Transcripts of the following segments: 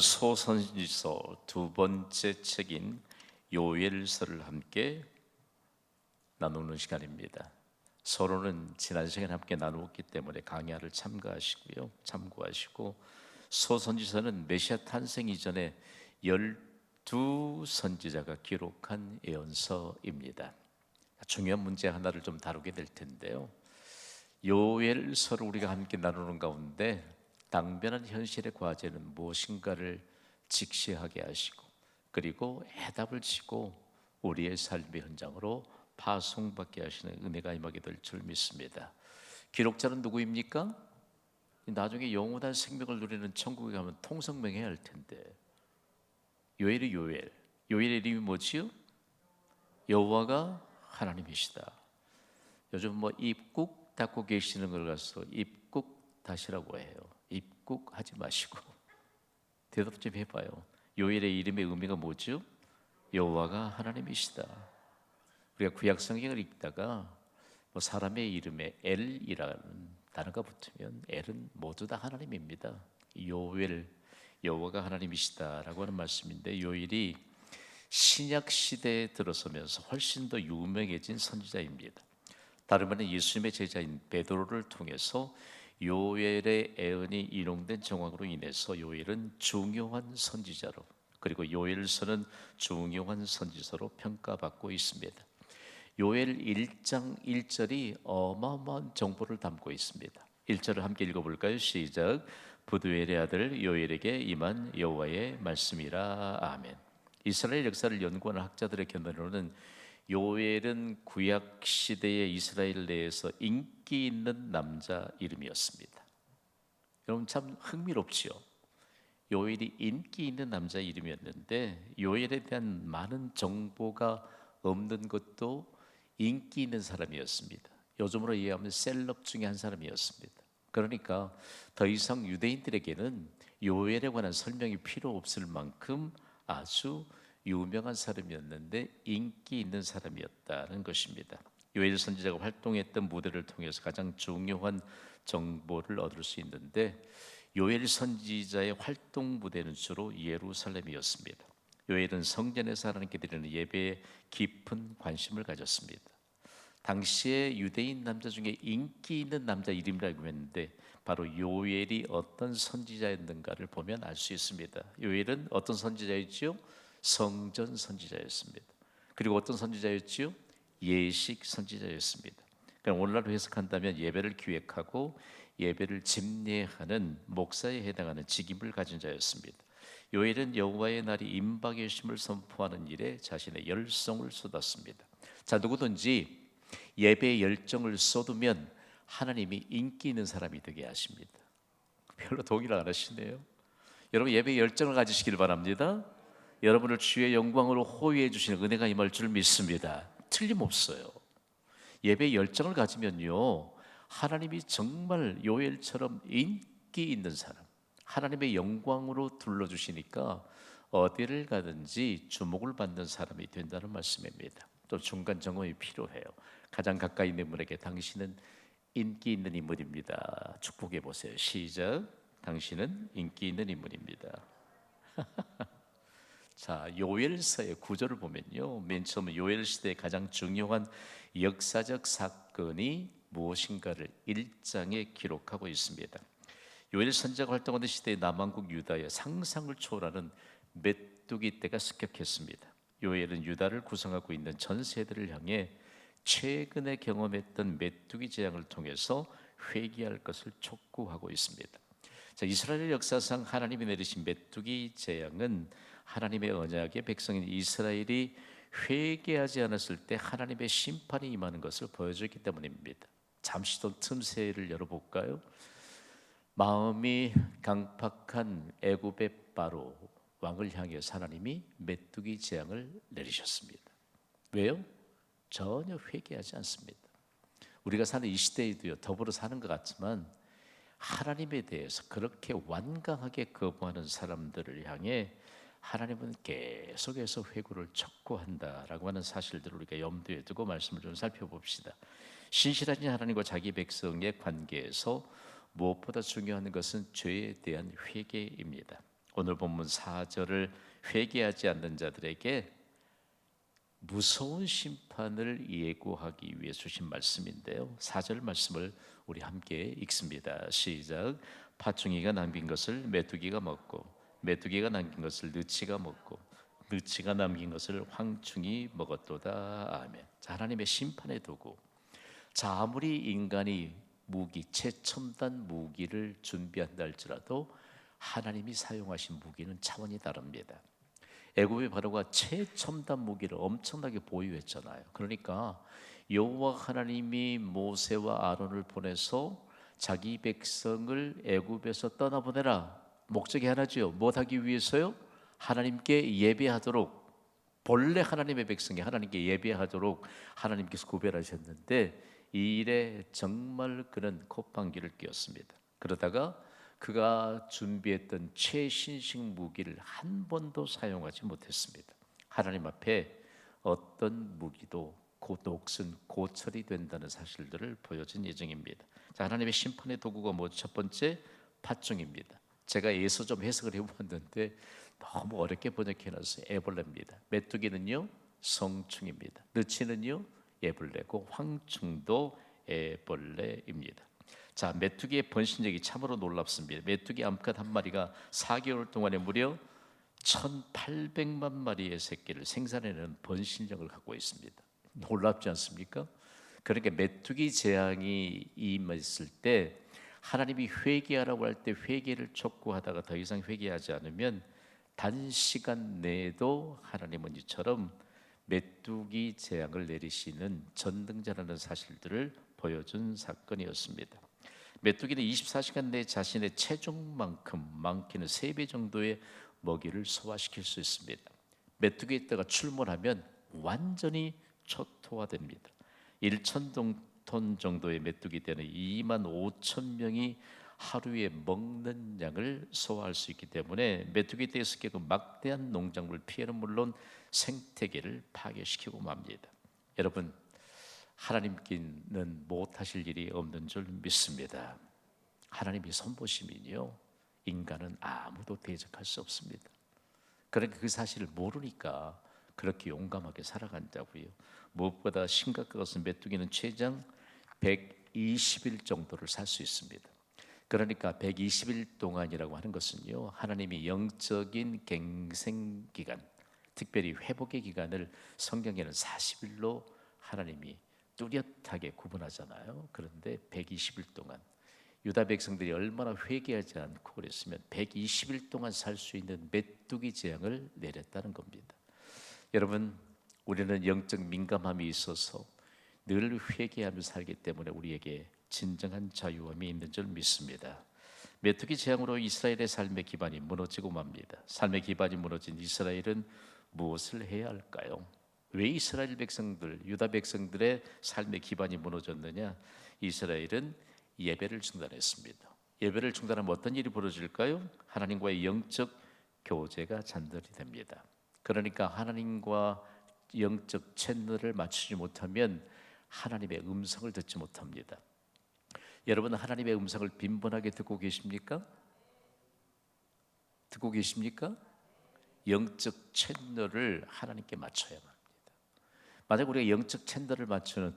소선지서 두 번째 책인 요엘서를 함께 나누는 시간입니다. 서로는 지난 시간에 함께 나누었기 때문에 강야를 참고하시고 소선지서는 메시아 탄생 이전에 12선지자가 기록한 예언서입니다. 중요한 문제 하나를 좀 다루게 될 텐데요. 요엘서를 우리가 함께 나누는 가운데 당면한 현실의 과제는 무엇인가를 직시하게 하시고, 그리고 해답을 지고 우리의 삶의 현장으로 파송받게 하시는 은혜가 임하게 될 줄 믿습니다. 기록자는 누구입니까? 나중에 영원한 생명을 누리는 천국에 가면 통성명해야 할 텐데, 요엘이 요엘의 이름이 뭐지요? 여호와가 하나님이시다. 요즘 입국 닫고 계시는 걸 가서 입국 다시라고 해요. 입국하지 마시고 대답 좀 해봐요. 요엘의 이름의 의미가 뭐죠? 여호와가 하나님이시다. 우리가 구약 성경을 읽다가 사람의 이름에 엘이라는 단어가 붙으면 엘은 모두 다 하나님입니다. 요엘, 여호와가 하나님이시다라고 하는 말씀인데, 요엘이 신약 시대에 들어서면서 훨씬 더 유명해진 선지자입니다. 다름 아닌 예수님의 제자인 베드로를 통해서 요엘의 애언이 인용된 정황으로 인해서 요엘은 중요한 선지자로, 그리고 요엘서는 중요한 선지서로 평가받고 있습니다. 요엘 1장 1절이 어마어마한 정보를 담고 있습니다. 1절을 함께 읽어볼까요? 시작. 부두엘의 아들 요엘에게 임한 여호와의 말씀이라. 아멘. 이스라엘 역사를 연구하는 학자들의 견해로는 요엘은 구약 시대의 이스라엘 내에서 인기 있는 남자 이름이었습니다. 여러분 참 흥미롭지요. 요엘이 인기 있는 남자 이름이었는데, 요엘에 대한 많은 정보가 없는 것도 인기 있는 사람이었습니다. 요즘으로 이해하면 셀럽 중에 한 사람이었습니다. 그러니까 더 이상 유대인들에게는 요엘에 관한 설명이 필요 없을 만큼 아주 유명한 사람이었는데 인기 있는 사람이었다는 것입니다. 요엘 선지자가 활동했던 무대를 통해서 가장 중요한 정보를 얻을 수 있는데, 요엘 선지자의 활동 무대는 주로 예루살렘이었습니다. 요엘은 성전에서 하나님께 드리는 예배에 깊은 관심을 가졌습니다. 당시에 유대인 남자 중에 인기 있는 남자 이름이라고 했는데, 바로 요엘이 어떤 선지자였는가를 보면 알 수 있습니다. 요엘은 어떤 선지자였지요? 성전 선지자였습니다. 그리고 어떤 선지자였지요? 예식 선지자였습니다. 그럼 오늘날로 해석한다면 예배를 기획하고 예배를 집례하는 목사에 해당하는 직임을 가진 자였습니다. 요엘은 여호와의 날이 임박의 심을 선포하는 일에 자신의 열성을 쏟았습니다. 자, 누구든지 예배의 열정을 쏟으면 하나님이 인기 있는 사람이 되게 하십니다. 별로 동의를 안 하시네요. 여러분 예배의 열정을 가지시길 바랍니다. 여러분을 주의 영광으로 호위해 주시는 은혜가 임할 줄 믿습니다. 틀림없어요. 예배의 열정을 가지면요, 하나님이 정말 요엘처럼 인기 있는 사람, 하나님의 영광으로 둘러주시니까 어디를 가든지 주목을 받는 사람이 된다는 말씀입니다. 또 중간 점검이 필요해요. 가장 가까이 있는 분에게 당신은 인기 있는 인물입니다. 축복해 보세요. 시작. 당신은 인기 있는 인물입니다. 자, 요엘서의 구조를 보면요, 맨 처음 요엘 시대의 가장 중요한 역사적 사건이 무엇인가를 1장에 기록하고 있습니다. 요엘 선지자가 활동하던 시대의 남왕국 유다의 상상을 초월하는 메뚜기 때가 습격했습니다. 요엘은 유다를 구성하고 있는 전 세대를 향해 최근에 경험했던 메뚜기 재앙을 통해서 회개할 것을 촉구하고 있습니다. 자, 이스라엘 역사상 하나님이 내리신 메뚜기 재앙은 하나님의 언약의 백성인 이스라엘이 회개하지 않았을 때 하나님의 심판이 임하는 것을 보여주기 때문입니다. 잠시 더 틈새를 열어볼까요? 마음이 강팍한 애굽의 바로 왕을 향해서 하나님이 메뚜기 재앙을 내리셨습니다. 왜요? 전혀 회개하지 않습니다. 우리가 사는 이 시대에도요, 더불어 사는 것 같지만 하나님에 대해서 그렇게 완강하게 거부하는 사람들을 향해 하나님은 계속해서 회개를 촉구한다라고 하는 사실들을 우리가 염두에 두고 말씀을 좀 살펴봅시다. 신실하신 하나님과 자기 백성의 관계에서 무엇보다 중요한 것은 죄에 대한 회개입니다. 오늘 본문 4절을 회개하지 않는 자들에게 무서운 심판을 예고하기 위해 주신 말씀인데요. 4절 말씀을 우리 함께 읽습니다. 시작. 파충이가 남긴 것을 메뚜기가 먹고 메뚜기가 남긴 것을 느치가 먹고 느치가 남긴 것을 황충이 먹었도다. 아멘. 자, 하나님의 심판의 도구. 자, 아무리 인간이 무기, 최첨단 무기를 준비한다 할지라도 하나님이 사용하신 무기는 차원이 다릅니다. 애굽의 바로가 최첨단 무기를 엄청나게 보유했잖아요. 그러니까 여호와 하나님이 모세와 아론을 보내서 자기 백성을 애굽에서 떠나보내라. 목적이 하나지요. 무엇하기 위해서요? 하나님께 예배하도록, 본래 하나님의 백성이 하나님께 예배하도록 하나님께서 구별하셨는데 이 일에 정말 그는 콧방귀를 뀌었습니다. 그러다가 그가 준비했던 최신식 무기를 한 번도 사용하지 못했습니다. 하나님 앞에 어떤 무기도 곧 녹슨 고철이 된다는 사실들을 보여준 예정입니다. 자, 하나님의 심판의 도구가 뭐 첫 번째 팥종입니다. 제가 예서 좀 해석을 해봤는데 너무 어렵게 번역해놨어요. 애벌레입니다. 메뚜기는요 성충입니다. 느치는요 애벌레고 황충도 애벌레입니다. 자, 메뚜기의 번식력이 참으로 놀랍습니다. 메뚜기 암컷 한 마리가 4개월 동안에 무려 1,800만 마리의 새끼를 생산해내는 번식력을 갖고 있습니다. 놀랍지 않습니까? 그러니까 메뚜기 재앙이 임했을 때 하나님이 회개하라고 할 때 회개를 촉구하다가 더 이상 회개하지 않으면 단시간 내에도 하나님은 이처럼 메뚜기 재앙을 내리시는 전능자라는 사실들을 보여준 사건이었습니다. 메뚜기는 24시간 내에 자신의 체중만큼 많게는 3배 정도의 먹이를 소화시킬 수 있습니다. 메뚜기의 떼가 출몰하면 완전히 초토화됩니다. 1,000톤 정도의 메뚜기 떼는 2만 5천 명이 하루에 먹는 양을 소화할 수 있기 때문에 메뚜기 떼에서 깨고 막대한 농작물 피해는 물론 생태계를 파괴시키고 맙니다. 여러분, 하나님께는 못하실 일이 없는 줄 믿습니다. 하나님이 선보시면요 인간은 아무도 대적할 수 없습니다. 그러니까 그 사실을 모르니까 그렇게 용감하게 살아간다고요. 무엇보다 심각한 것은 메뚜기는 최장 120일 정도를 살 수 있습니다. 그러니까 120일 동안이라고 하는 것은요 하나님이 영적인 갱생 기간, 특별히 회복의 기간을 성경에는 40일로 하나님이 뚜렷하게 구분하잖아요. 그런데 120일 동안 유다 백성들이 얼마나 회개하지 않고 그랬으면 120일 동안 살 수 있는 메뚜기 재앙을 내렸다는 겁니다. 여러분, 우리는 영적 민감함이 있어서 늘 회개하며 살기 때문에 우리에게 진정한 자유함이 있는 줄 믿습니다. 메뚜기 재앙으로 이스라엘의 삶의 기반이 무너지고 맙니다. 삶의 기반이 무너진 이스라엘은 무엇을 해야 할까요? 왜 이스라엘 백성들, 유다 백성들의 삶의 기반이 무너졌느냐? 이스라엘은 예배를 중단했습니다. 예배를 중단하면 어떤 일이 벌어질까요? 하나님과의 영적 교제가 잔절이 됩니다. 그러니까 하나님과 영적 채널을 맞추지 못하면 하나님의 음성을 듣지 못합니다. 여러분, 하나님의 음성을 빈번하게 듣고 계십니까? 듣고 계십니까? 영적 채널을 하나님께 맞춰야만 합니다. 만약 우리가 영적 채널을 맞추는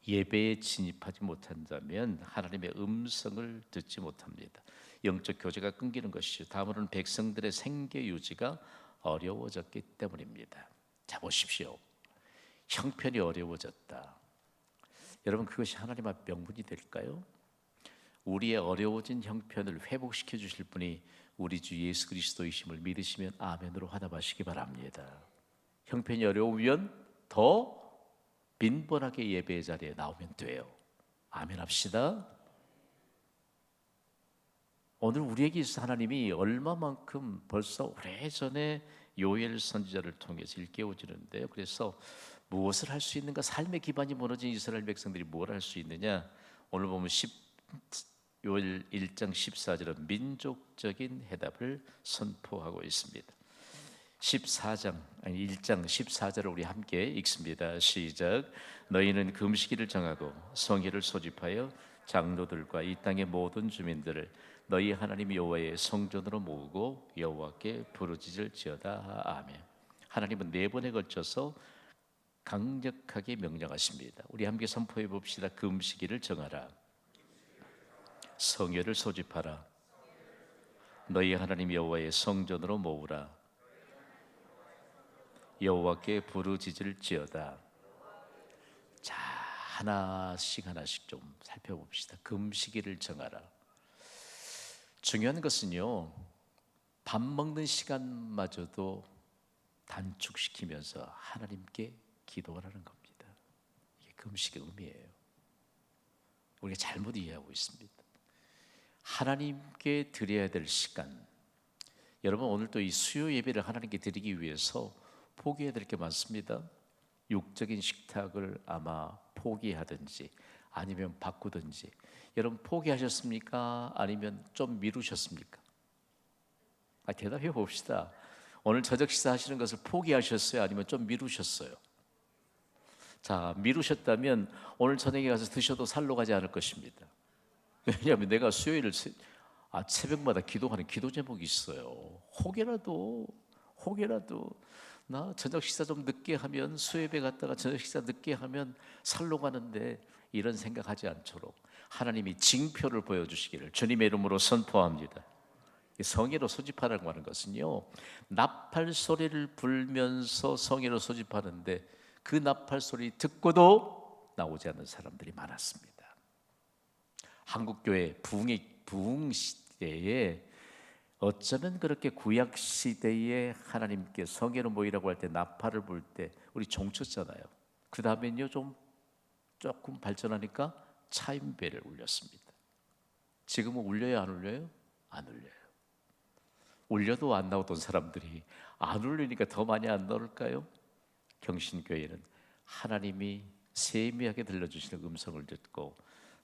예배에 진입하지 못한다면 하나님의 음성을 듣지 못합니다. 영적 교제가 끊기는 것이죠. 다음으로는 백성들의 생계 유지가 어려워졌기 때문입니다. 자, 보십시오. 형편이 어려워졌다. 여러분, 그것이 하나님 앞 명분이 될까요? 우리의 어려워진 형편을 회복시켜 주실 분이 우리 주 예수 그리스도이심을 믿으시면 아멘으로 화답하시기 바랍니다. 형편이 어려우면 더 빈번하게 예배의 자리에 나오면 돼요. 아멘 합시다. 오늘 우리에게 있어 하나님이 얼마만큼 벌써 오래전에 요엘 선지자를 통해서 일깨워주는데요. 그래서 무엇을 할 수 있는가? 삶의 기반이 무너진 이스라엘 백성들이 뭘 할 수 있느냐? 오늘 보면 요엘 1장 14절은 민족적인 해답을 선포하고 있습니다. 1장 14절을 우리 함께 읽습니다. 시작. 너희는 금식일을 정하고 성일을 소집하여 장로들과 이 땅의 모든 주민들을 너희 하나님 여호와의 성전으로 모으고 여호와께 부르짖을지어다. 아멘. 하나님은 네 번에 걸쳐서 강력하게 명령하십니다. 우리 함께 선포해 봅시다. 금식일을 정하라. 성회를 소집하라. 너희 하나님 여호와의 성전으로 모으라. 여호와께 부르짖을지어다. 자, 하나씩 좀 살펴봅시다. 금식일을 정하라. 중요한 것은요, 밥 먹는 시간마저도 단축시키면서 하나님께 기도하라는 겁니다. 이게 금식의 의미예요. 우리가 잘못 이해하고 있습니다. 하나님께 드려야 될 시간, 여러분 오늘 또 이 수요 예배를 하나님께 드리기 위해서 포기해야 될 게 많습니다. 육적인 식탁을 아마 포기하든지 아니면 바꾸든지. 여러분 포기하셨습니까? 아니면 좀 미루셨습니까? 대답해 봅시다. 오늘 저녁 식사 하시는 것을 포기하셨어요? 아니면 좀 미루셨어요? 자, 미루셨다면 오늘 저녁에 가서 드셔도 살로 가지 않을 것입니다. 왜냐하면 내가 수요일을 새벽마다 기도하는 기도 제목이 있어요. 혹여라도 나 저녁 식사 좀 늦게 하면, 수요예배 갔다가 저녁 식사 늦게 하면 살로 가는데, 이런 생각하지 않도록 하나님이 징표를 보여주시기를 주님의 이름으로 선포합니다. 성회로 소집하라고 하는 것은요, 나팔 소리를 불면서 성회로 소집하는데 그 나팔 소리 듣고도 나오지 않는 사람들이 많았습니다. 한국교회 부흥 시대에 어쩌면 그렇게 구약 시대에 하나님께 성회로 모이라고 할 때 나팔을 불 때 우리 종쳤잖아요. 그 다음엔요 조금 발전하니까 차임배를 울렸습니다. 지금은 울려요, 안 울려요? 안 울려요. 울려도 안 나오던 사람들이 안 울리니까 더 많이 안 나올까요? 경신교회는 하나님이 세미하게 들려주시는 음성을 듣고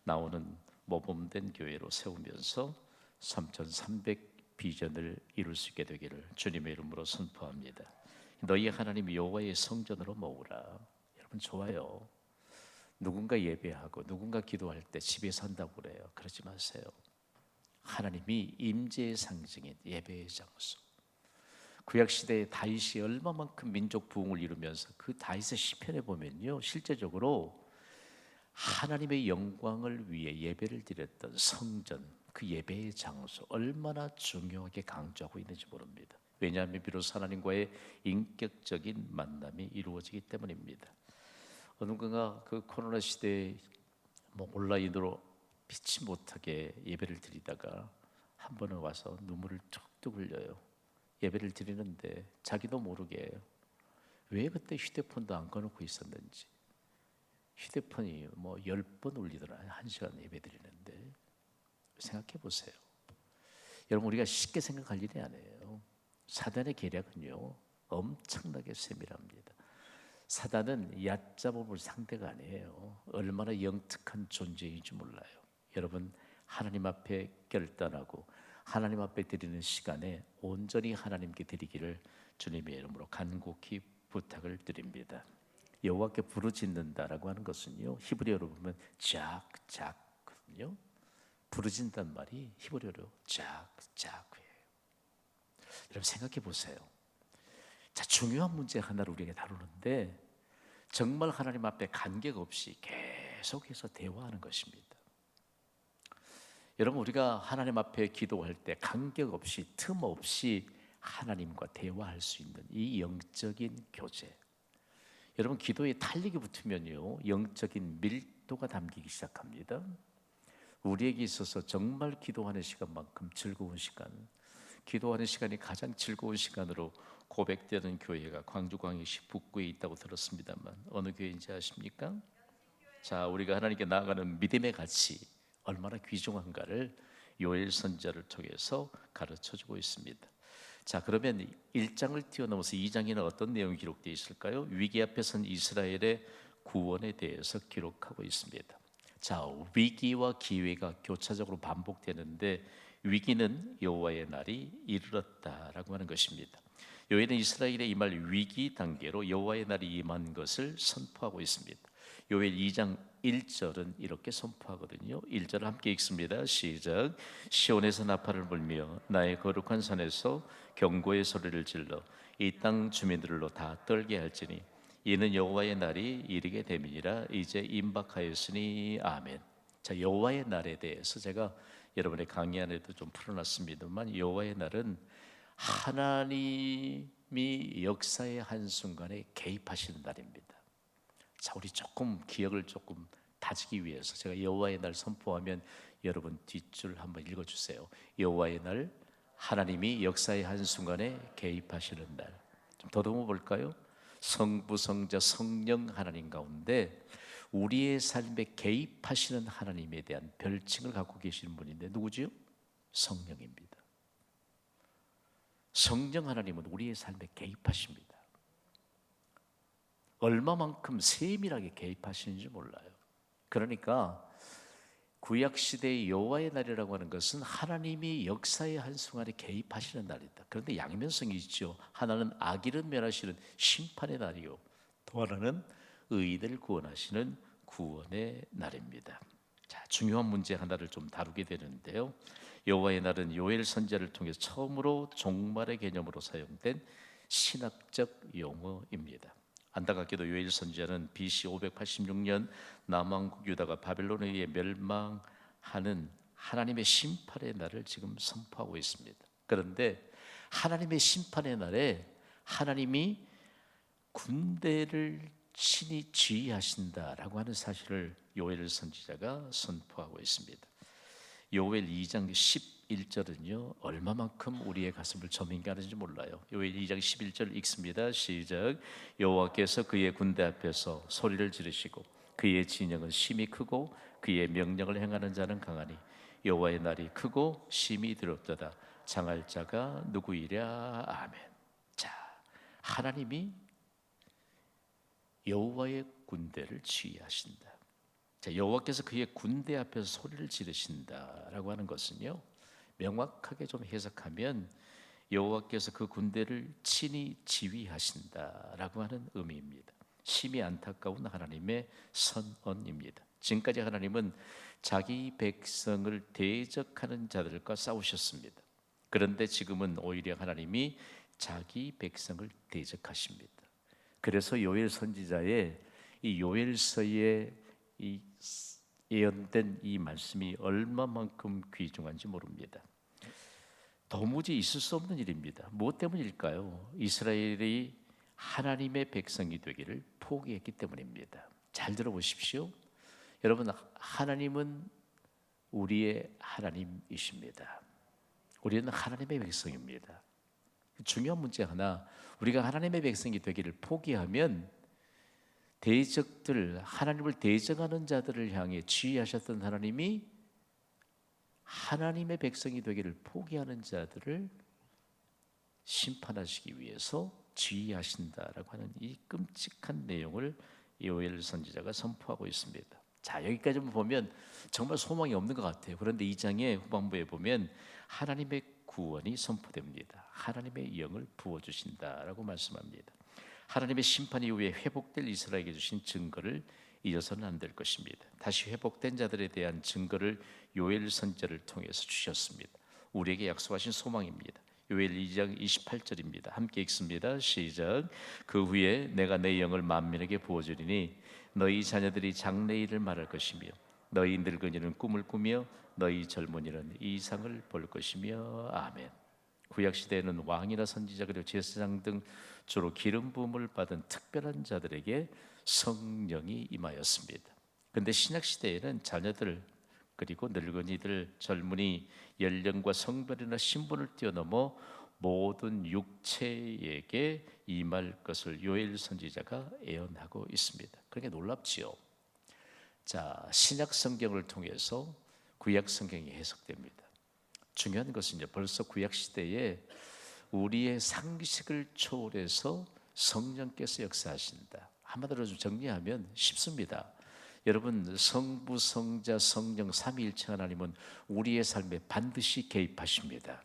나오는 모범된 교회로 세우면서 3,300 비전을 이룰 수 있게 되기를 주님의 이름으로 선포합니다. 너희 하나님 여호와의 성전으로 모으라. 여러분 좋아요. 누군가 예배하고 누군가 기도할 때 집에서 한다고 그래요. 그러지 마세요. 하나님이 임재의 상징인 예배의 장소. 구약시대의 다윗이 얼마만큼 민족 부흥을 이루면서 그 다윗의 시편에 보면요, 실제적으로 하나님의 영광을 위해 예배를 드렸던 성전, 그 예배의 장소 얼마나 중요하게 강조하고 있는지 모릅니다. 왜냐하면 비로소 하나님과의 인격적인 만남이 이루어지기 때문입니다. 어느가 그 코로나 시대에 온라인으로 피치 못하게 예배를 드리다가 한 번은 와서 눈물을 툭툭 흘려요. 예배를 드리는데 자기도 모르게 왜 그때 휴대폰도 안 꺼놓고 있었는지. 휴대폰이 10번 울리더라고요. 1시간 예배 드리는데. 생각해 보세요. 여러분 우리가 쉽게 생각할 일이 아니에요. 사단의 계략은요 엄청나게 세밀합니다. 사단은 얕잡아 볼 상대가 아니에요. 얼마나 영특한 존재인지 몰라요. 여러분 하나님 앞에 결단하고 하나님 앞에 드리는 시간에 온전히 하나님께 드리기를 주님의 이름으로 간곡히 부탁을 드립니다. 여호와께 부르짖는다라고 하는 것은요, 히브리어로 보면 짝짝거든요. 부르짖는다는 말이 히브리어로 짝짝이에요. 여러분 생각해 보세요. 자, 중요한 문제 하나를 우리가 다루는데 정말 하나님 앞에 간격 없이 계속해서 대화하는 것입니다. 여러분 우리가 하나님 앞에 기도할 때 간격 없이 틈 없이 하나님과 대화할 수 있는 이 영적인 교제. 여러분 기도에 탄력이 붙으면요 영적인 밀도가 담기기 시작합니다. 우리에게 있어서 정말 기도하는 시간만큼 즐거운 시간, 기도하는 시간이 가장 즐거운 시간으로 고백되는 교회가 광주광역시 북구에 있다고 들었습니다만 어느 교회인지 아십니까? 자, 우리가 하나님께 나아가는 믿음의 가치 얼마나 귀중한가를 요엘 선지자를 통해서 가르쳐주고 있습니다. 자, 그러면 1장을 뛰어넘어서 2장에는 어떤 내용이 기록되어 있을까요? 위기 앞에 선 이스라엘의 구원에 대해서 기록하고 있습니다. 자, 위기와 기회가 교차적으로 반복되는데 위기는 여호와의 날이 이르렀다라고 하는 것입니다. 요엘은 이스라엘에 임할 위기 단계로 여호와의 날이 임한 것을 선포하고 있습니다. 요엘 2장 1절은 이렇게 선포하거든요. 1절 함께 읽습니다. 시작. 시온에서 나팔을 불며 나의 거룩한 산에서 경고의 소리를 질러 이 땅 주민들로 다 떨게 할지니 이는 여호와의 날이 이르게 됨이니라. 이제 임박하였으니 아멘. 자, 여호와의 날에 대해서 제가 여러분의 강의 안에도 좀 풀어놨습니다만, 여호와의 날은 하나님이 역사의 한순간에 개입하시는 날입니다. 자, 우리 조금 기억을 조금 다지기 위해서 제가 여호와의 날 선포하면 여러분 뒷줄 한번 읽어주세요. 여호와의 날, 하나님이 역사의 한순간에 개입하시는 날. 좀 더듬어 볼까요? 성부, 성자, 성령 하나님 가운데 우리의 삶에 개입하시는 하나님에 대한 별칭을 갖고 계시는 분인데 누구지요? 성령입니다. 성령 하나님은 우리의 삶에 개입하십니다. 얼마만큼 세밀하게 개입하시는지 몰라요. 그러니까 구약시대의 여호와의 날이라고 하는 것은 하나님이 역사의 한순간에 개입하시는 날이다. 그런데 양면성이 있죠. 하나는 악인을 멸하시는 심판의 날이요, 또 하나는 의인을 구원하시는 구원의 날입니다. 자, 중요한 문제 하나를 좀 다루게 되는데요. 여호와의 날은 요엘 선지자를 통해서 처음으로 종말의 개념으로 사용된 신학적 용어입니다. 안타깝게도 요엘 선지자는 BC 586년 남왕국 유다가 바벨론에 의해 멸망하는 하나님의 심판의 날을 지금 선포하고 있습니다. 그런데 하나님의 심판의 날에 하나님이 군대를 친히 지휘하신다라고 하는 사실을 요엘 선지자가 선포하고 있습니다. 요엘 2장 11절은요 얼마만큼 우리의 가슴을 저민게 하는지 몰라요. 요엘 2장 11절 읽습니다. 시작. 여호와께서 그의 군대 앞에서 소리를 지르시고 그의 진영은 심히 크고 그의 명령을 행하는 자는 강하니 여호와의 날이 크고 심히 두렵도다. 장할 자가 누구이랴. 아멘. 자, 하나님이 여호와의 군대를 지휘하신다. 자, 여호와께서 그의 군대 앞에서 소리를 지르신다라고 하는 것은요, 명확하게 좀 해석하면 여호와께서 그 군대를 친히 지휘하신다라고 하는 의미입니다. 심히 안타까운 하나님의 선언입니다. 지금까지 하나님은 자기 백성을 대적하는 자들과 싸우셨습니다. 그런데 지금은 오히려 하나님이 자기 백성을 대적하십니다. 그래서 요엘 선지자의 이 요엘서에 이 예언된 이 말씀이 얼마만큼 귀중한지 모릅니다. 도무지 있을 수 없는 일입니다. 무엇 때문일까요? 이스라엘이 하나님의 백성이 되기를 포기했기 때문입니다. 잘 들어보십시오. 여러분, 하나님은 우리의 하나님이십니다. 우리는 하나님의 백성입니다. 중요한 문제 하나, 우리가 하나님의 백성이 되기를 포기하면 대적들, 하나님을 대적하는 자들을 향해 지휘하셨던 하나님이 하나님의 백성이 되기를 포기하는 자들을 심판하시기 위해서 지휘하신다라고 하는 이 끔찍한 내용을 요엘 선지자가 선포하고 있습니다. 자, 여기까지만 보면 정말 소망이 없는 것 같아요. 그런데 이 장의 후반부에 보면 하나님의 구원이 선포됩니다. 하나님의 영을 부어주신다라고 말씀합니다. 하나님의 심판 이후에 회복될 이스라엘에게 주신 증거를 잊어서는 안 될 것입니다. 다시 회복된 자들에 대한 증거를 요엘 선지자를 통해서 주셨습니다. 우리에게 약속하신 소망입니다. 요엘 2장 28절입니다. 함께 읽습니다. 시작. 그 후에 내가 내 영을 만민에게 부어주리니 너희 자녀들이 장래일을 말할 것이며 너희 늙은이는 꿈을 꾸며 너희 젊은이는 이상을 볼 것이며 아멘. 구약 시대에는 왕이나 선지자 그리고 제사장 등 주로 기름 부음을 받은 특별한 자들에게 성령이 임하였습니다. 그런데 신약 시대에는 자녀들 그리고 늙은이들, 젊은이, 연령과 성별이나 신분을 뛰어넘어 모든 육체에게 임할 것을 요엘 선지자가 예언하고 있습니다. 그러니까 놀랍지요. 자, 신약 성경을 통해서 구약 성경이 해석됩니다. 중요한 것은 벌써 구약 시대에 우리의 상식을 초월해서 성령께서 역사하신다. 한마디로 좀 정리하면 쉽습니다. 여러분, 성부, 성자, 성령 삼위일체 하나님은 우리의 삶에 반드시 개입하십니다.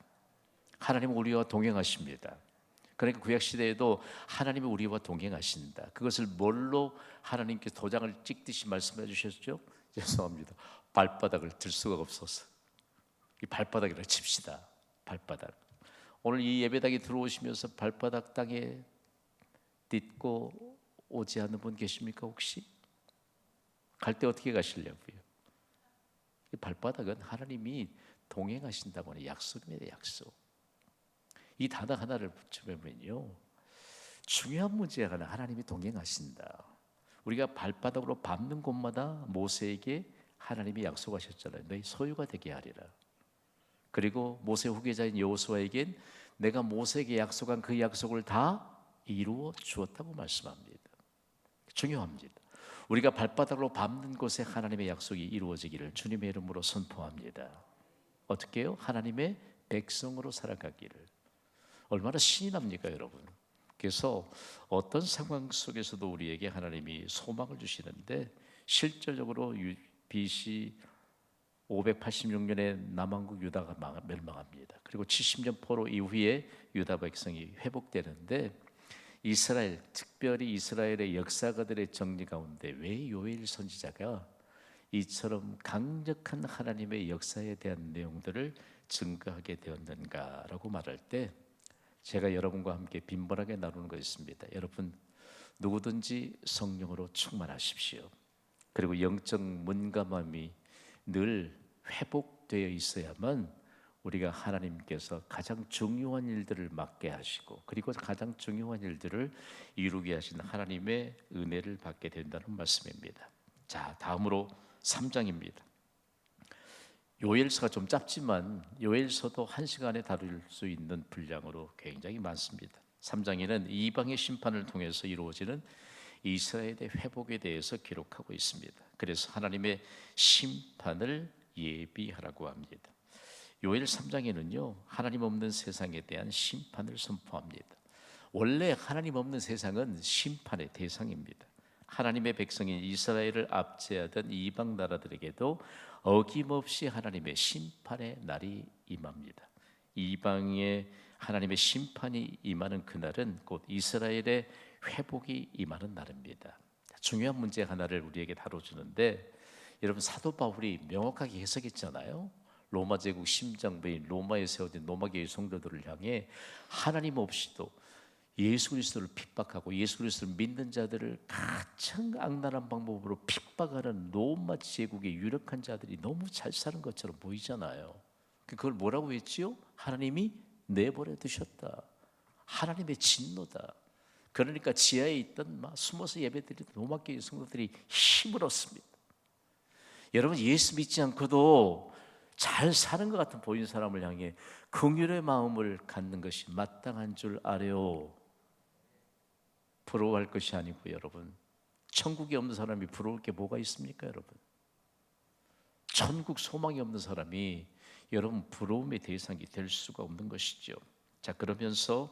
하나님은 우리와 동행하십니다. 그러니까 구약 시대에도 하나님이 우리와 동행하신다. 그것을 뭘로 하나님께 도장을 찍듯이 말씀해 주셨죠? 죄송합니다. 발바닥을 들 수가 없어서 이 발바닥이라 칩시다. 발바닥. 오늘 이 예배당에 들어오시면서 발바닥 땅에 딛고 오지 않는 분 계십니까 혹시? 갈 때 어떻게 가시려고요? 이 발바닥은 하나님이 동행하신다고 하는 약속입니다. 약속. 이 단어 하나를 붙여보면요, 중요한 문제가 하나님이 동행하신다. 우리가 발바닥으로 밟는 곳마다 모세에게 하나님이 약속하셨잖아요. 너희 소유가 되게 하리라. 그리고 모세 후계자인 여호수아에겐 내가 모세에게 약속한 그 약속을 다 이루어 주었다고 말씀합니다. 중요합니다. 우리가 발바닥으로 밟는 곳에 하나님의 약속이 이루어지기를 주님의 이름으로 선포합니다. 어떻게 해요? 하나님의 백성으로 살아가기를. 얼마나 신이 납니까 여러분? 그래서 어떤 상황 속에서도 우리에게 하나님이 소망을 주시는데, 실질적으로 BC 586년에 남왕국 유다가 멸망합니다. 그리고 70년 포로 이후에 유다 백성이 회복되는데, 이스라엘, 특별히 이스라엘의 역사가들의 정리 가운데 왜 요엘 선지자가 이처럼 강력한 하나님의 역사에 대한 내용들을 증거하게 되었는가라고 말할 때, 제가 여러분과 함께 빈번하게 나누는 것이 있습니다. 여러분, 누구든지 성령으로 충만하십시오. 그리고 영적 문감함이 늘 회복되어 있어야만 우리가 하나님께서 가장 중요한 일들을 맡게 하시고, 그리고 가장 중요한 일들을 이루게 하신 하나님의 은혜를 받게 된다는 말씀입니다. 자, 다음으로 3장입니다. 요엘서가 좀 짧지만 요엘서도 1시간에 다룰 수 있는 분량으로 굉장히 많습니다. 3장에는 이방의 심판을 통해서 이루어지는 이스라엘의 회복에 대해서 기록하고 있습니다. 그래서 하나님의 심판을 예비하라고 합니다. 요엘 3장에는요, 하나님 없는 세상에 대한 심판을 선포합니다. 원래 하나님 없는 세상은 심판의 대상입니다. 하나님의 백성인 이스라엘을 압제하던 이방 나라들에게도 어김없이 하나님의 심판의 날이 임합니다. 이방에 하나님의 심판이 임하는 그날은 곧 이스라엘의 회복이 임하는 날입니다. 중요한 문제 하나를 우리에게 다뤄주는데, 여러분, 사도 바울이 명확하게 해석했잖아요. 로마 제국 심장부인 로마에 세워진 로마교회 성도들을 향해 하나님 없이도 예수 그리스도를 핍박하고 예수 그리스도를 믿는 자들을 가장 악랄한 방법으로 핍박하는 로마 제국의 유력한 자들이 너무 잘 사는 것처럼 보이잖아요. 그걸 뭐라고 했지요? 하나님이 내버려 두셨다. 하나님의 진노다. 그러니까 지하에 있던 숨어서 예배드리던 로마교회 성도들이 힘을 얻습니다. 여러분, 예수 믿지 않고도 잘 사는 것 같은 보이는 사람을 향해 긍휼의 마음을 갖는 것이 마땅한 줄 아래요. 부러워할 것이 아니고, 여러분, 천국에 없는 사람이 부러울 게 뭐가 있습니까? 여러분, 천국 소망이 없는 사람이 여러분 부러움의 대상이 될 수가 없는 것이죠. 자, 그러면서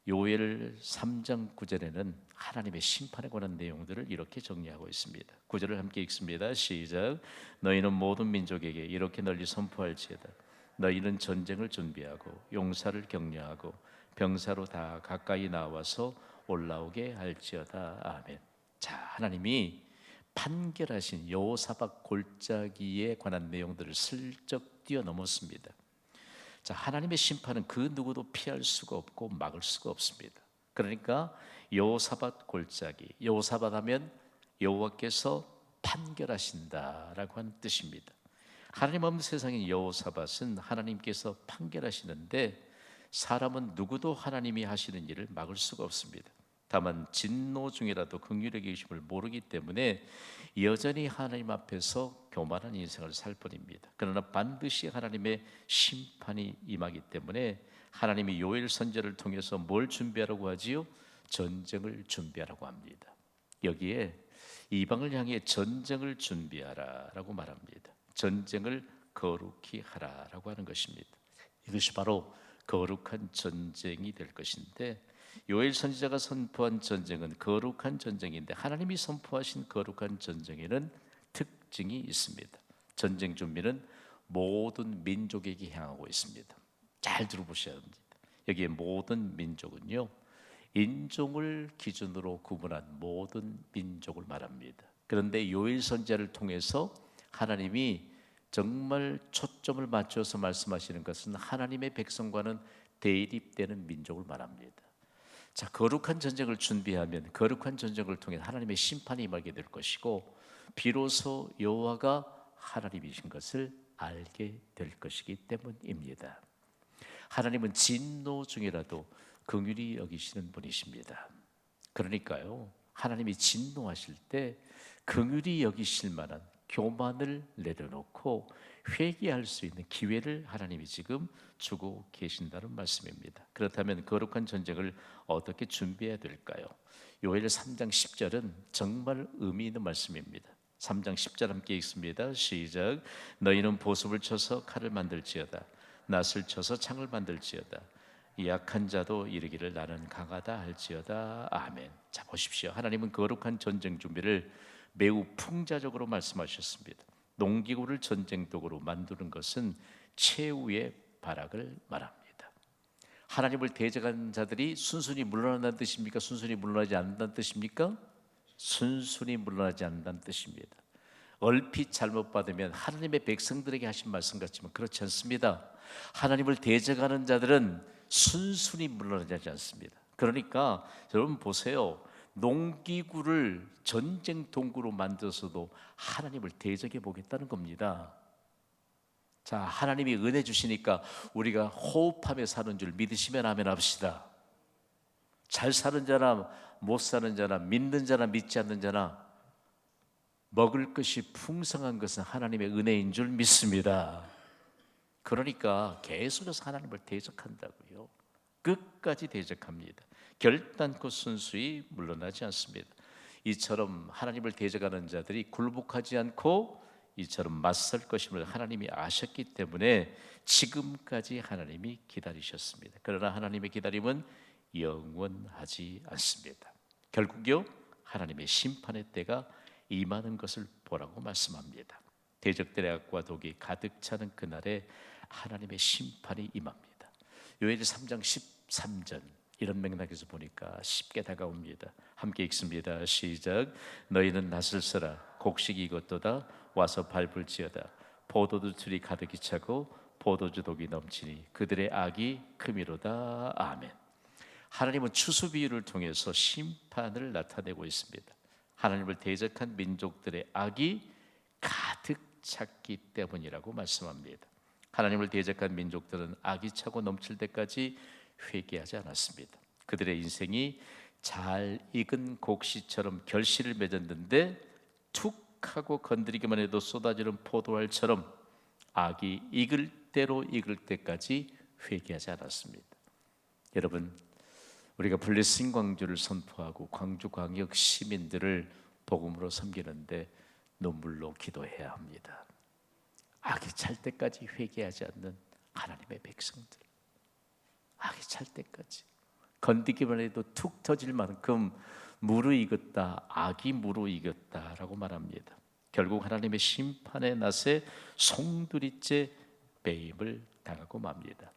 요엘 3장 9절에는 하나님의 심판에 관한 내용들을 이렇게 정리하고 있습니다. 9절을 함께 읽습니다. 시작. 너희는 모든 민족에게 이렇게 널리 선포할지어다. 너희는 전쟁을 준비하고 용사를 격려하고 병사로 다 가까이 나와서 올라오게 할지어다. 아멘. 자, 하나님이 판결하신 여호사밧 골짜기에 관한 내용들을 슬쩍 뛰어넘었습니다. 자, 하나님의 심판은 그 누구도 피할 수가 없고 막을 수가 없습니다. 그러니까 여호사밧 골짜기, 여호사밧 하면 여호와께서 판결하신다라고 하는 뜻입니다. 하나님 없는 세상인 여호사밧은 하나님께서 판결하시는데, 사람은 누구도 하나님이 하시는 일을 막을 수가 없습니다. 다만 진노 중이라도 긍휼의 계심을 모르기 때문에 여전히 하나님 앞에서 교만한 인생을 살 뿐입니다. 그러나 반드시 하나님의 심판이 임하기 때문에 하나님이 요엘 선지자를 통해서 뭘 준비하라고 하지요? 전쟁을 준비하라고 합니다. 여기에 이방을 향해 전쟁을 준비하라라고 말합니다. 전쟁을 거룩히 하라라고 하는 것입니다. 이것이 바로 거룩한 전쟁이 될 것인데, 요엘 선지자가 선포한 전쟁은 거룩한 전쟁인데, 하나님이 선포하신 거룩한 전쟁에는 특징이 있습니다. 전쟁 준비는 모든 민족에게 향하고 있습니다. 잘 들어보셔야 합니다. 여기에 모든 민족은요, 인종을 기준으로 구분한 모든 민족을 말합니다. 그런데 요엘 선지자를 통해서 하나님이 정말 초점을 맞춰서 말씀하시는 것은 하나님의 백성과는 대립되는 민족을 말합니다. 자, 거룩한 전쟁을 준비하면 거룩한 전쟁을 통해 하나님의 심판이 임하게 될 것이고, 비로소 여호와가 하나님이신 것을 알게 될 것이기 때문입니다. 하나님은 진노 중이라도 긍휼히 여기시는 분이십니다. 그러니까요, 하나님이 진노하실 때 긍휼히 여기실 만한 교만을 내려놓고 회개할 수 있는 기회를 하나님이 지금 주고 계신다는 말씀입니다. 그렇다면 거룩한 전쟁을 어떻게 준비해야 될까요? 요엘 3장 10절은 정말 의미 있는 말씀입니다. 3장 10절 함께 읽습니다. 시작. 너희는 보습을 쳐서 칼을 만들지어다. 낫을 쳐서 창을 만들지어다. 약한 자도 이르기를 나는 강하다 할지어다. 아멘. 자, 보십시오. 하나님은 거룩한 전쟁 준비를 매우 풍자적으로 말씀하셨습니다. 농기구를 전쟁도구로 만드는 것은 최후의 발악을 말합니다. 하나님을 대적한 자들이 순순히 물러난다는 뜻입니까? 순순히 물러나지 않는다는 뜻입니까? 순순히 물러나지 않는다는 뜻입니다. 얼핏 잘못 받으면 하나님의 백성들에게 하신 말씀 같지만 그렇지 않습니다. 하나님을 대적하는 자들은 순순히 물러나지 않습니다. 그러니까 여러분 보세요. 농기구를 전쟁 동구로 만들어서도 하나님을 대적해 보겠다는 겁니다. 자, 하나님이 은혜 주시니까 우리가 호흡하며 사는 줄 믿으시면 아멘 합시다. 잘 사는 자나 못 사는 자나 믿는 자나 믿지 않는 자나 먹을 것이 풍성한 것은 하나님의 은혜인 줄 믿습니다. 그러니까 계속해서 하나님을 대적한다고요. 끝까지 대적합니다. 결단코 순수히 물러나지 않습니다. 이처럼 하나님을 대적하는 자들이 굴복하지 않고 이처럼 맞설 것임을 하나님이 아셨기 때문에 지금까지 하나님이 기다리셨습니다. 그러나 하나님의 기다림은 영원하지 않습니다. 결국요, 하나님의 심판의 때가 임하는 것을 보라고 말씀합니다. 대적들의 악과 독이 가득 차는 그날에 하나님의 심판이 임합니다. 요엘 3장 13절 이런 맥락에서 보니까 쉽게 다가옵니다. 함께 읽습니다. 시작. 너희는 낫을 써라. 곡식이 익었도다. 와서 밟을지어다. 포도주 틀이 가득히 차고 포도주 독이 넘치니 그들의 악이 크미로다. 아멘. 하나님은 추수 비유를 통해서 심판을 나타내고 있습니다. 하나님을 대적한 민족들의 악이 가득 찼기 때문이라고 말씀합니다. 하나님을 대적한 민족들은 악이 차고 넘칠 때까지 회개하지 않았습니다. 그들의 인생이 잘 익은 곡식처럼 결실을 맺었는데 툭 하고 건드리기만 해도 쏟아지는 포도알처럼 악이 익을 대로 익을 때까지 회개하지 않았습니다. 여러분, 우리가 블레싱 광주를 선포하고 광주광역 시민들을 복음으로 섬기는데 눈물로 기도해야 합니다. 악이 찰 때까지 회개하지 않는 하나님의 백성들, 악이 찰 때까지 건드기만 해도 툭 터질 만큼 무르익었다, 악이 무르익었다라고 말합니다. 결국 하나님의 심판의 낫에 송두리째 배임을 당하고 맙니다.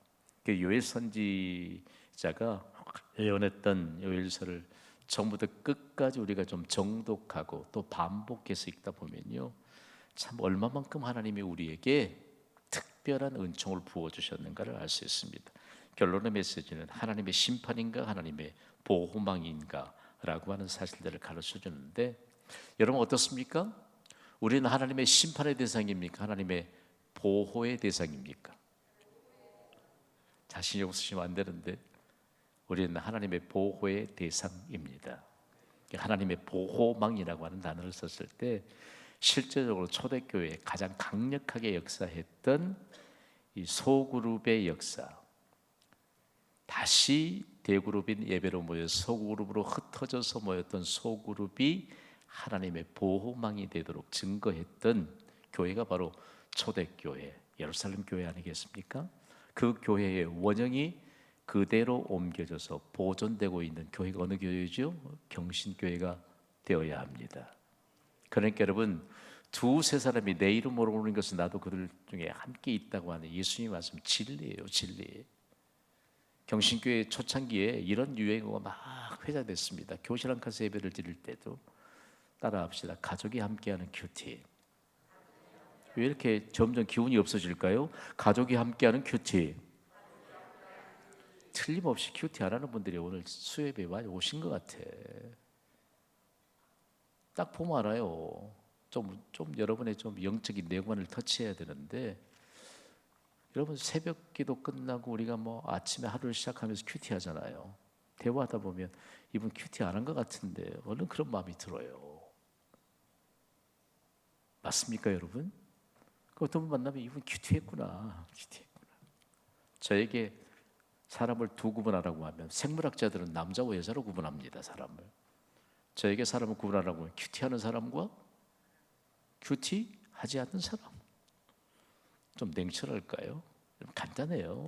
그 요엘 선지자가 예언했던 요엘서를 처음부터 끝까지 우리가 좀 정독하고 또 반복해서 읽다 보면요, 참 얼마만큼 하나님이 우리에게 특별한 은총을 부어주셨는가를 알 수 있습니다. 결론의 메시지는 하나님의 심판인가 하나님의 보호망인가 라고 하는 사실들을 가르쳐 주는데, 여러분 어떻습니까? 우리는 하나님의 심판의 대상입니까? 하나님의 보호의 대상입니까? 자신이 없으시면 안 되는데 우리는 하나님의 보호의 대상입니다. 하나님의 보호망이라고 하는 단어를 썼을 때 실제적으로 초대교회에 가장 강력하게 역사했던 이 소그룹의 역사, 다시 대그룹인 예배로 모여 소그룹으로 흩어져서 모였던 소그룹이 하나님의 보호망이 되도록 증거했던 교회가 바로 초대교회, 예루살렘 교회 아니겠습니까? 그 교회의 원형이 그대로 옮겨져서 보존되고 있는 교회가 어느 교회죠? 경신교회가 되어야 합니다. 그러니까 여러분, 두세 사람이 내 이름 모르는 것은 나도 그들 중에 함께 있다고 하는 예수님 말씀 진리예요, 진리. 경신교회 초창기에 이런 유행어가 막 회자됐습니다. 교실 한 칸에서 예배를 드릴 때도 따라합시다. 가족이 함께하는 큐티. 왜 이렇게 점점 기운이 없어질까요? 가족이 함께하는 큐티. 틀림없이 큐티 안 하는 분들이 오늘 수협에 많이 오신 것 같아. 딱 보면 알아요. 좀 여러분의 좀 영적인 내관을 터치해야 되는데, 여러분 새벽 기도 끝나고 우리가 뭐 아침에 하루를 시작하면서 큐티 하잖아요. 대화하다 보면 이분 큐티 안 한 것 같은데 얼른 그런 마음이 들어요. 맞습니까, 여러분? 그 어떤 분 만나면 이분 큐티했구나. 큐티했구나. 저에게 사람을 두 구분하라고 하면 생물학자들은 남자와 여자로 구분합니다. 사람을. 저에게 사람을 구분하라고 하면 큐티하는 사람과 큐티하지 않는 사람. 좀 냉철할까요? 간단해요.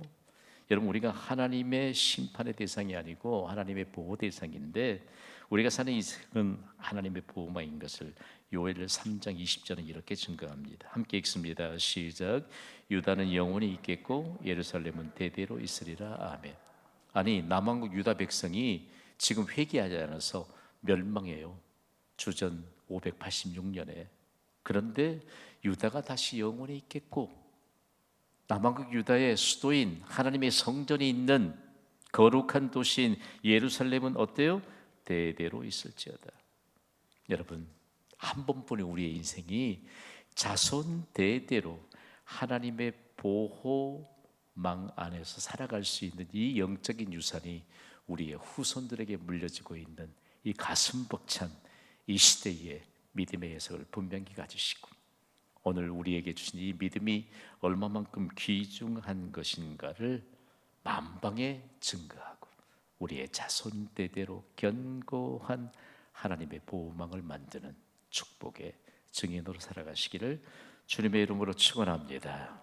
여러분 우리가 하나님의 심판의 대상이 아니고 하나님의 보호 대상인데, 우리가 사는 이 세상은 하나님의 보호망인 것을 요엘 3장 20절은 이렇게 증거합니다. 함께 읽습니다. 시작. 유다는 영원히 있겠고 예루살렘은 대대로 있으리라. 아멘. 아니 남왕국 유다 백성이 지금 회개하지 않아서 멸망해요. 주전 586년에. 그런데 유다가 다시 영원히 있겠고, 남왕국 유다의 수도인 하나님의 성전이 있는 거룩한 도시인 예루살렘은 어때요? 대대로 있을지어다. 여러분 한 번뿐인 우리의 인생이 자손 대대로 하나님의 보호망 안에서 살아갈 수 있는 이 영적인 유산이 우리의 후손들에게 물려지고 있는 이 가슴 벅찬 이 시대의 믿음의 해석을 분명히 가지시고, 오늘 우리에게 주신 이 믿음이 얼마만큼 귀중한 것인가를 만방에 증거하고 우리의 자손 대대로 견고한 하나님의 보호망을 만드는 축복의 증인으로 살아가시기를 주님의 이름으로 축원합니다.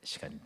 시간